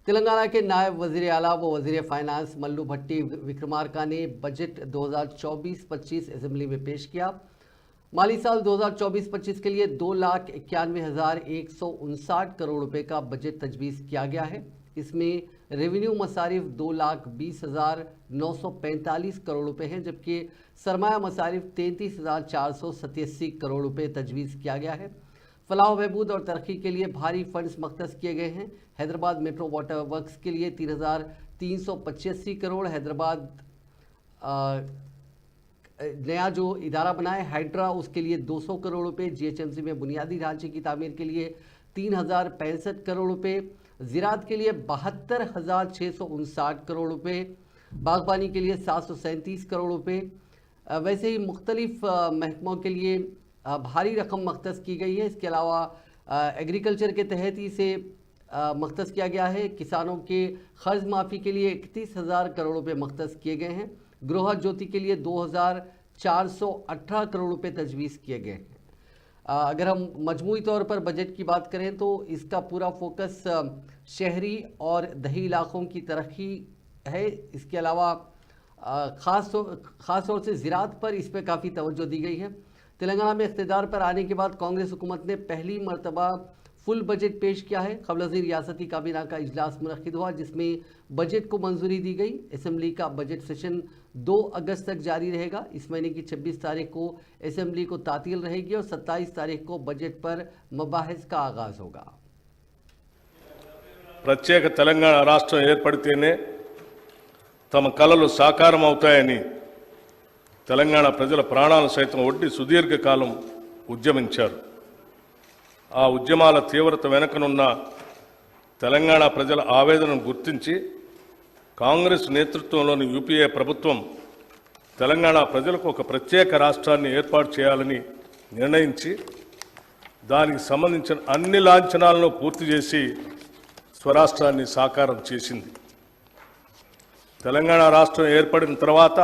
तेलंगाना के नायब वजीर आला व वजीर फाइनेंस मल्लू भट्टी विक्रमार्का ने बजट 2024-25 असेंबली में पेश किया। माली साल 2024-25 के लिए 2,91,159 करोड़ रुपए का बजट तजवीज़ किया गया है। इसमें रेवेन्यू मसारिफ 2,20,945 करोड़ रुपए हैं, जबकि सरमाया मसारिफ 33,487 करोड़ रुपए तजवीज़ किया गया है। फलाह बहबूद और तरक्की के लिए भारी फंड्स मख्तस किए गए हैं। हैदराबाद मेट्रो वाटर वर्क्स के लिए 3,385 करोड़, हैदराबाद नया जो इदारा बना है हाइड्रा उसके लिए 200 करोड़ रुपए, जीएचएमसी में बुनियादी ढांचे की तामीर के लिए 3,065 करोड़ रुपए, ज़राअत के लिए 72,659 करोड़ रुपए, बागबानी के लिए 737 करोड़ रुपए। वैसे ही मुख्तलिफ महकमों के लिए भारी रकम मख्तस की गई है। इसके अलावा एग्रीकल्चर के तहत ही से मख्तस किया गया है। किसानों के कर्ज माफ़ी के लिए 31,000 करोड़ रुपए मख्तस किए गए हैं। गृह ज्योति के लिए 2,418 करोड़ रुपए तजवीज़ किए गए हैं। अगर हम मजमूई तौर पर बजट की बात करें तो इसका पूरा फोकस शहरी और दही इलाकों की तरक्की है। इसके अलावा ख़ास तौर से ज़राअत पर इस पर काफ़ी तवज्जो दी गई है। तेलंगाना में इख्तिदार पर आने के बाद कांग्रेस हुकूमत ने पहली मरतबा फुल बजट पेश किया है। क़ब्ल रियासती काबीना का इजलास मुनक़्क़िद हुआ, जिसमें बजट को मंजूरी दी गई। असेंबली का बजट सेशन 2 अगस्त तक जारी रहेगा। इस महीने की 26 तारीख को असेंबली को तातील रहेगी और 27 तारीख को बजट पर मबाहिस का आगाज होगा। ప్రత్యేక తెలంగాణ రాష్ట్రం ఏర్పడితేనే తమ కలలు సాకారం అవుతాయని తెలంగాణ ప్రజల ప్రాణాలు సైతం ఒడ్డి సుదీర్ఘకాలం ఉద్యమించారు. ఆ ఉద్యమాల తీవ్రత వెనుకనున్న తెలంగాణ ప్రజల ఆవేదనను గుర్తించి కాంగ్రెస్ నేతృత్వంలోని యూపీఏ ప్రభుత్వం తెలంగాణ ప్రజలకు ఒక ప్రత్యేక రాష్ట్రాన్ని ఏర్పాటు చేయాలని నిర్ణయించి దానికి సంబంధించిన అన్ని లాంఛనాలను పూర్తి చేసి స్వరాష్ట్రాన్ని సాకారం చేసింది. తెలంగాణ రాష్ట్రం ఏర్పడిన తర్వాత